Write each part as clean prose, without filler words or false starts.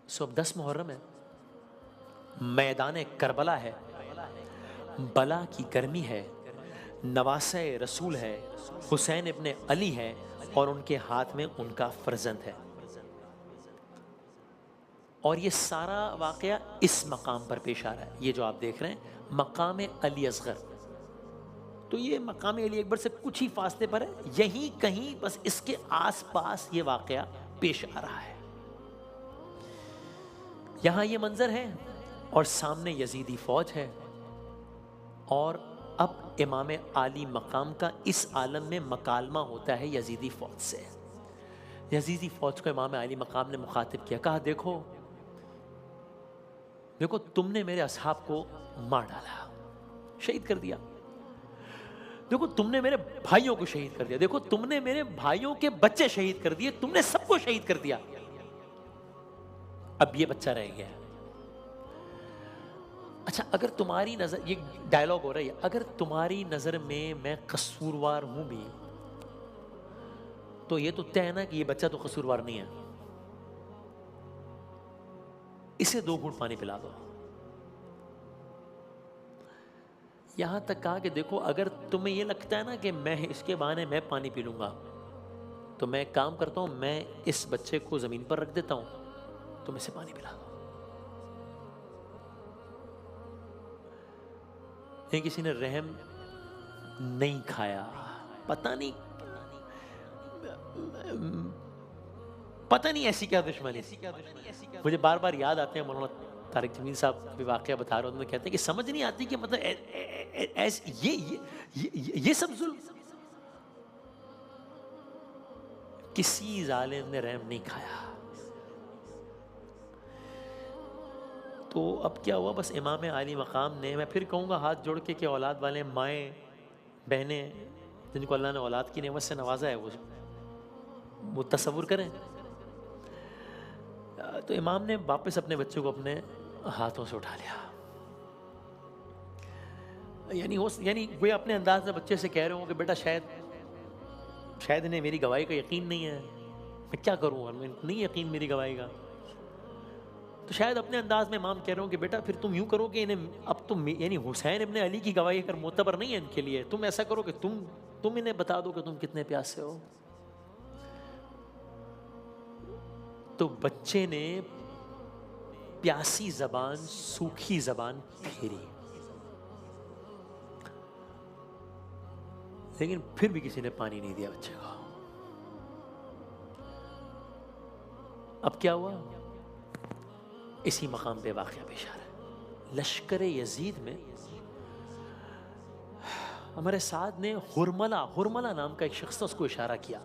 صبح 10 محرم ہے، میدان کربلا ہے، بلا کی گرمی ہے، نواسہ رسول ہے، حسین ابن علی ہے، اور ان کے ہاتھ میں ان کا فرزند ہے. اور یہ سارا واقعہ اس مقام پر پیش آ رہا ہے. یہ جو آپ دیکھ رہے ہیں مقام علی اصغر، تو یہ مقام علی اکبر سے کچھ ہی فاصلے پر ہے، یہیں کہیں بس اس کے آس پاس یہ واقعہ پیش آ رہا ہے. یہاں یہ منظر ہے اور سامنے یزیدی فوج ہے، اور اب امام عالی مقام کا اس عالم میں مکالمہ ہوتا ہے یزیدی فوج سے. یزیدی فوج کو امام عالی مقام نے مخاطب کیا، کہا دیکھو دیکھو تم نے میرے اصحاب کو مار ڈالا، شہید کر دیا. دیکھو تم نے میرے بھائیوں کو شہید کر دیا، دیکھو تم نے میرے بھائیوں کے بچے شہید کر دیے، تم نے سب کو شہید کر دیا، اب یہ بچہ رہ گیا. اچھا اگر تمہاری نظر، یہ ڈائلاگ ہو رہا ہے، اگر تمہاری نظر میں قصوروار ہوں بھی تو یہ تو طے ہے نا کہ یہ بچہ تو قصوروار نہیں ہے، اسے 2 گھونٹ پانی پلا دو. یہاں تک کہا کہ دیکھو اگر تمہیں یہ لگتا ہے نا کہ میں اس کے بہانے میں پانی پی لوں گا، تو میں ایک کام کرتا ہوں، میں اس بچے کو زمین پر رکھ دیتا ہوں، تم اسے پانی پلا دو. کسی نے رحم نہیں کھایا، پتہ نہیں ایسی کیا دشمنی. مجھے بار بار یاد آتے ہیں مولانا طارق جمیل صاحب بھی واقعہ بتا رہے ہوتے ہیں، کہتے ہیں کہ سمجھ نہیں آتی کہ مطلب یہ سب ظلم. کسی ظالم نے رحم نہیں کھایا. تو اب کیا ہوا، بس امام عالی مقام نے، میں پھر کہوں گا ہاتھ جوڑ کے کہ اولاد والے مائیں بہنیں جن کو اللہ نے اولاد کی نعمت سے نوازا ہے وہ تصور کریں. تو امام نے واپس اپنے بچے کو اپنے ہاتھوں سے اٹھا لیا، یعنی وہ اپنے انداز میں بچے سے کہہ رہے ہوں کہ بیٹا شاید انہیں میری گواہی کا یقین نہیں ہے، میں کیا کروں، نہیں یقین میری گواہی کا. تو شاید اپنے انداز میں امام کہہ رہے ہوں کہ بیٹا پھر تم یوں کرو کہ انہیں اب تم، یعنی حسین ابن علی کی گواہی اگر معتبر نہیں ہے ان کے لیے، تم ایسا کرو کہ تم انہیں بتا دو کہ تم کتنے پیاسے ہو. تو بچے نے پیاسی زبان سوکھی زبان پھیری، لیکن پھر بھی کسی نے پانی نہیں دیا بچے کو. اب کیا ہوا، اسی مقام پہ واقعہ پیش آ رہا ہے. لشکر یزید میں ہمارے ساتھ نے ہرملہ نام کا ایک شخص تھا، اس کو اشارہ کیا،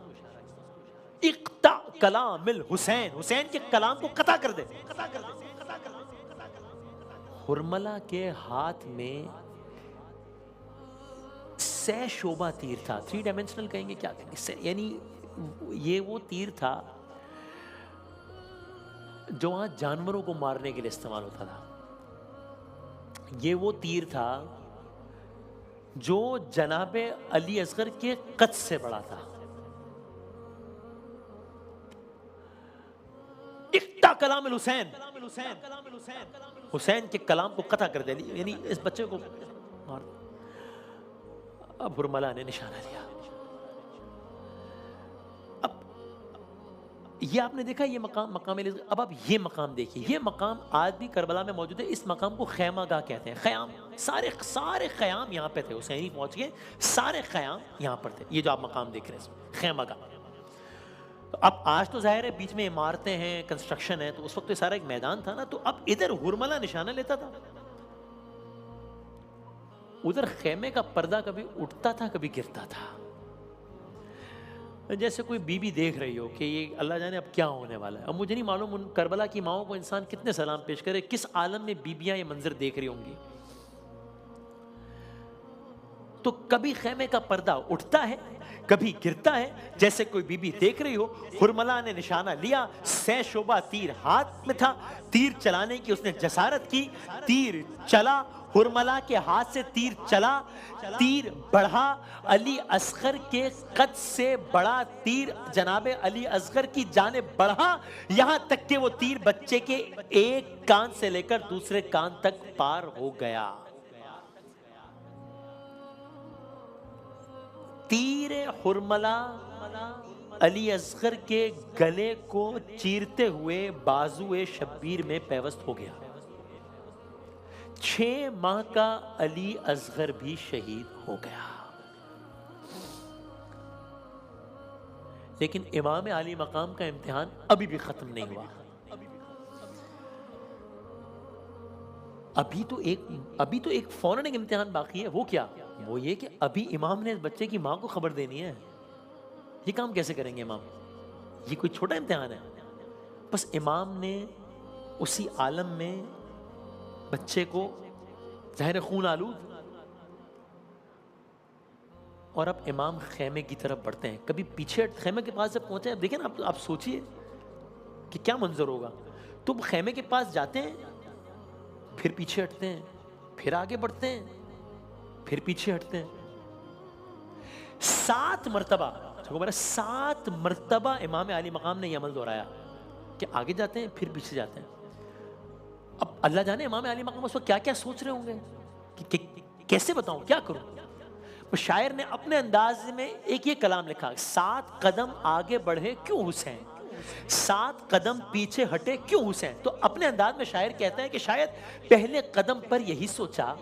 اقطع کلام الحسین، حسین کے کلام کو قطع کر دے. ہرملہ کے ہاتھ میں 6 شعبہ تیر تھا، 3 ڈائمینشنل کہیں گے، کیا کہیں گے، یعنی یہ وہ تیر تھا جو وہاں جانوروں کو مارنے کے لیے استعمال ہوتا تھا. یہ وہ تیر تھا جو جناب علی اصغر کے قد سے بڑا تھا. اقطع کلام الحسین، حسین کے کلام کو قطع کر دے، یعنی اس بچے کو مار. اب ہرملہ نے نشانہ لیا. اب یہ آپ نے دیکھا یہ مقام علی. اب آپ یہ مقام دیکھیے، یہ مقام آج بھی کربلا میں موجود ہے. اس مقام کو خیمہ گاہ کہتے ہیں. خیام، سارے خیام یہاں پہ تھے، حسینی پہنچ گئے، سارے خیام یہاں پر تھے. یہ جو آپ مقام دیکھ رہے ہیں خیمہ گاہ. تو اب آج تو ظاہر ہے بیچ میں عمارتیں ہیں، کنسٹرکشن ہے، تو اس وقت تو سارا ایک میدان تھا نا. تو اب ادھر ہرملہ نشانہ لیتا تھا، ادھر خیمے کا پردہ کبھی اٹھتا تھا کبھی گرتا تھا. جیسے کوئی بیوی دیکھ رہی ہو کہ یہ اللہ جانے اب کیا ہونے والا ہے. اب مجھے نہیں معلوم ان کربلا کی ماؤں کو انسان کتنے سلام پیش کرے، کس عالم میں بیویاں یہ منظر دیکھ رہی ہوں گی. تو کبھی خیمے کا پردہ اٹھتا ہے کبھی گرتا ہے، جیسے کوئی بیوی دیکھ رہی ہو. ہرملہ نے نشانہ لیا، 6 شعبہ تیر ہاتھ میں تھا، تیر چلانے کی اس نے جسارت کی، تیر چلا، ہرملا کے ہاتھ سے تیر چلا، تیر بڑھا، علی اصغر کے قد سے بڑا تیر جناب علی اصغر کی جانب بڑھا، یہاں تک کہ وہ تیر بچے کے ایک کان سے لے کر دوسرے کان تک پار ہو گیا۔ تیر ہرملا علی اصغر کے گلے کو چیرتے ہوئے بازو شبیر میں پیوست ہو گیا۔ 6 ماہ کا علی اصغر بھی شہید ہو گیا۔ لیکن امام عالی مقام کا امتحان ابھی بھی ختم نہیں ہوا۔ ابھی تو ایک فوراً ایک امتحان باقی ہے۔ وہ کیا؟ وہ یہ کہ ابھی امام نے اس بچے کی ماں کو خبر دینی ہے۔ یہ کام کیسے کریں گے امام؟ یہ کوئی چھوٹا امتحان ہے؟ بس امام نے اسی عالم میں بچے کو ظاہر خون آلود، اور اب امام خیمے کی طرف بڑھتے ہیں۔ کبھی پیچھے خیمے کے پاس جب پہنچے، اب دیکھیں نا، آپ سوچئے کہ کیا منظر ہوگا۔ تم خیمے کے پاس جاتے ہیں، پھر پیچھے ہٹتے ہیں، پھر آگے بڑھتے ہیں، پھر پیچھے ہٹتے ہیں۔ 7 مرتبہ امام عالی مقام نے یہ عمل دہرایا کہ آگے جاتے ہیں، پھر پیچھے جاتے ہیں۔ اب اللہ جانے امام عالی مقام اس وقت کیا کیا سوچ رہے ہوں گے کہ کیسے بتاؤں، کیا کروں۔ شاعر نے اپنے انداز میں ایک یہ کلام لکھا، 7 قدم آگے بڑھے کیوں حسین، 7 قدم پیچھے ہٹے کیوں حسین۔ تو اپنے انداز میں شاعر کہتا ہے کہ شاید پہلے قدم پر یہی سوچا،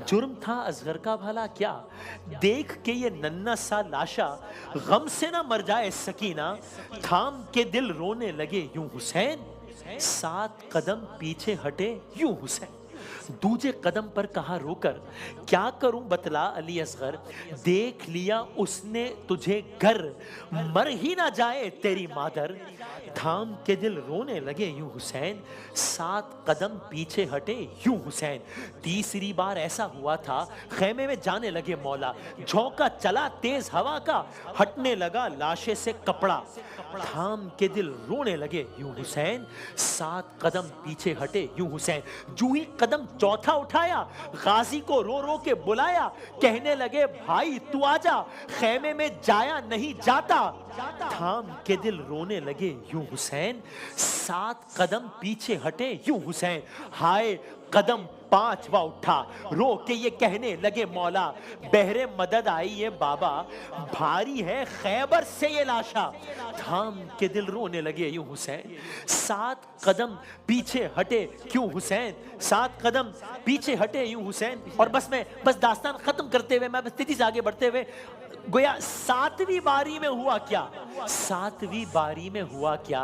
جرم تھا اصغر کا بھلا کیا، دیکھ کے یہ ننھا سا لاشا، غم سے نہ مر جائے سکینہ، تھام کے دل رونے لگے یوں حسین، 7 قدم پیچھے ہٹے یوں حسین۔ دوسرے قدم پر کہا رو کر، کیا کروں بتلا علی اصغر، دیکھ لیا اس نے تجھے گھر، مر ہی نہ جائے تیری مادر، تھام کے دل رونے لگے یوں حسین، 7 قدم پیچھے ہٹے یوں حسین۔ تیسری بار ایسا ہوا تھا، خیمے میں جانے لگے مولا، جھونکا چلا تیز ہوا کا، ہٹنے لگا لاشے سے کپڑا، تھام کے دل رونے لگے یوں حسین، 7 قدم پیچھے ہٹے یوں حسین۔ جو ہی قدم چوتھا اٹھایا، غازی کو رو رو کے بلایا، کہنے لگے بھائی تو آجا، خیمے میں جایا نہیں جاتا، تھام کے دل رونے لگے یوں حسین، 7 قدم پیچھے ہٹے یوں حسین۔ ہائے قدم 5واں اٹھا، رو کے یہ کہنے لگے مولا، بہرے مدد آئی ہے بابا، بھاری ہے خیبر سے یہ لاشا، تھام کے دل رونے لگے یوں حسین، 7 قدم پیچھے ہٹے کیوں حسین، 7 قدم پیچھے ہٹے یوں حسین۔ اور بس داستان ختم کرتے ہوئے، میں بس تیزی سے آگے بڑھتے ہوئے، گویا 7ویں باری میں ہوا کیا، 7ویں باری میں ہوا کیا،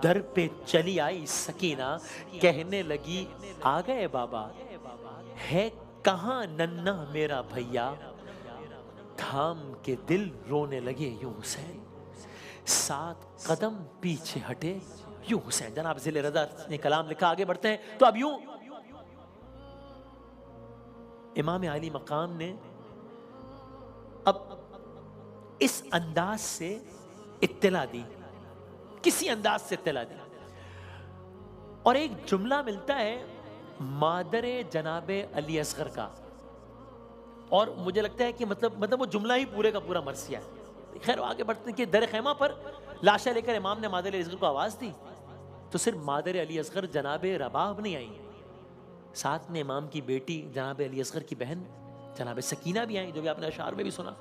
در پہ چلی آئی سکینہ، کہنے لگی آ گئے بابا، ہے کہاں ننھا میرا بھیا، تھام کے دل رونے لگے یوں حسین، 7 قدم پیچھے ہٹے یوں حسین۔ جناب ذیل رضا نے کلام لکھا، آگے بڑھتے ہیں تو اب یوں امام عالی مقام نے اب اس انداز سے اطلاع دی، کسی انداز سے اطلاع دی، اور ایک جملہ ملتا ہے مادر جناب علی اصغر کا، اور مجھے لگتا ہے کہ مطلب وہ جملہ ہی پورے کا پورا مرثیہ ہے۔ خیر آگے بڑھتے ہیں کہ در خیمہ پر لاشا لے کر امام نے مادر علی اصغر کو آواز دی، تو صرف مادر علی اصغر جناب رباب نہیں آئی، ساتھ میں امام کی بیٹی جناب علی اصغر کی بہن جناب سکینہ بھی آئیں، جو بھی آپ نے اشعار میں بھی سنا۔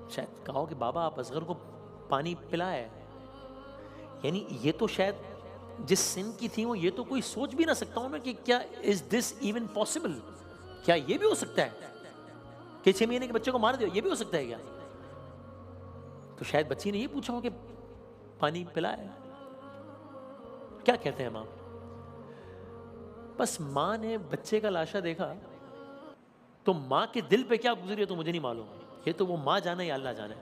شاید کہو کہ بابا آپ اصغر کو پانی پلائے، یعنی یہ تو شاید جس سن کی تھی وہ یہ تو کوئی سوچ بھی نہ سکتا ہوں نا کہ کیا is this even possible، کیا یہ بھی ہو سکتا ہے کہ 6 مہینے کے بچے کو مار دیا، یہ بھی ہو سکتا ہے کیا؟ تو شاید بچی نے یہ پوچھا ہو کہ پانی پلائے، کیا کہتے ہیں امام؟ بس ماں نے بچے کا لاشا دیکھا تو ماں کے دل پہ کیا گزری ہے تو مجھے نہیں معلوم، یہ تو وہ ماں جانے یا اللہ جانے،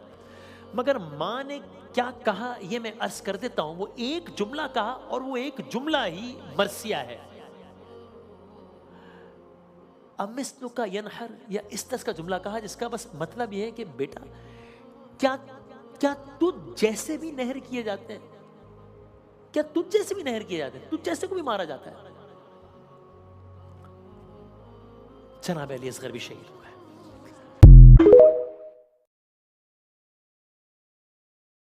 مگر ماں نے کیا کہا یہ میں عرض کر دیتا ہوں۔ وہ ایک جملہ کہا اور وہ ایک جملہ ہی مرثیہ ہے، امثلو کا ینحر، یا اس طرح کا جملہ کہا جس کا بس مطلب یہ ہے کہ بیٹا کیا تجھ جیسے بھی نہر کیے جاتے ہیں، کیا تجھ جیسے بھی نہر کیے جاتے ہیں، تجھ جیسے کو بھی مارا جاتا ہے، جناب علی اصغر بھی شہید.